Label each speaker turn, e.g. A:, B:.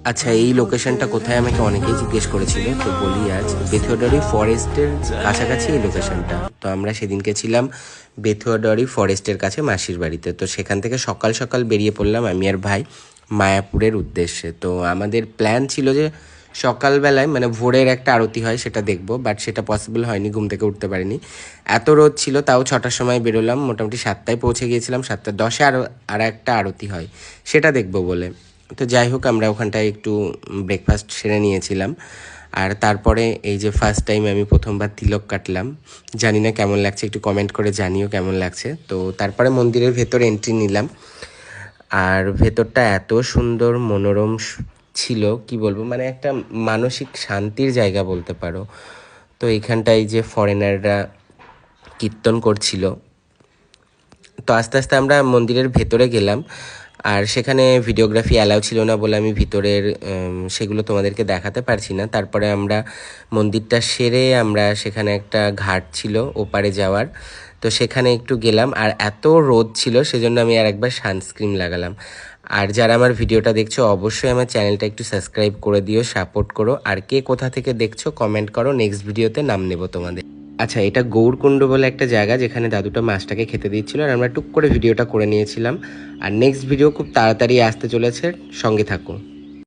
A: আচ্ছা, এই লোকেশনটা কোথায় আমাকে অনেকেই জিজ্ঞেস করেছিল, তো বলি আজ বেথুয়াডারি ফরেস্টের কাছাকাছি এই লোকেশনটা। তো আমরা সেদিনকে ছিলাম বেথুয়াডারি ফরেস্টের কাছে মাসির বাড়িতে। তো সেখান থেকে সকাল সকাল বেরিয়ে পড়লাম আমি আর ভাই মায়াপুরের উদ্দেশ্যে। তো আমাদের প্ল্যান ছিল যে সকালবেলায় মানে ভোরের একটা আরতি হয় সেটা দেখবো, বাট সেটা পসিবল হয়নি, ঘুম থেকে উঠতে পারিনি, এত রোদ ছিল। তাও 6টার সময় বেরোলাম, মোটামুটি 7টায় পৌঁছে গিয়েছিলাম। 7:10-এ আর একটা আরতি হয়, সেটা দেখবো বলে। তো যাই হোক, আমরা ওখানটায় একটু ব্রেকফাস্ট সেরে নিয়েছিলাম। আর তারপরে এই যে ফার্স্ট টাইম আমি প্রথমবার তিলক কাটলাম, জানি না কেমন লাগছে, একটু কমেন্ট করে জানিও কেমন লাগছে। তো তারপরে মন্দিরের ভেতরে এন্ট্রি নিলাম, আর ভেতরটা এত সুন্দর মনোরম ছিল, কি বলবো, মানে একটা মানসিক শান্তির জায়গা বলতে পারো। তো এইখানটায় যে ফরেনাররা কীর্তন করছিল। তো আস্তে আস্তে আমরা মন্দিরের ভেতরে গেলাম, আর সেখানে ভিডিওগ্রাফি অ্যালাউ ছিল না বলে আমি ভিতরের সেগুলো তোমাদেরকে দেখাতে পারছি না। তারপরে আমরা মন্দিরটা সেরে আমরা সেখানে একটা ঘাট ছিল ওপারে যাওয়ার, তো সেখানে একটু গেলাম। আর এত রোদ ছিল সেজন্য আমি আর একবার সানস্ক্রিন লাগালাম। আর যারা আমার ভিডিওটা দেখছো অবশ্যই আমার চ্যানেলটা একটু সাবস্ক্রাইব করে দিও, সাপোর্ট করো। আর কে কোথা থেকে দেখছো কমেন্ট করো, নেক্সট ভিডিওতে নাম নেব তোমাদের। আচ্ছা, এটা গৌরকুণ্ড বলে একটা জায়গা যেখানে দাদুটা মাছটাকে খেতে দিচ্ছিল, আর আমরা টুক করে ভিডিওটা করে নিয়েছিলাম। আর নেক্সট ভিডিও খুব তাড়াতাড়ি আসতে চলেছে, সঙ্গে থাকো।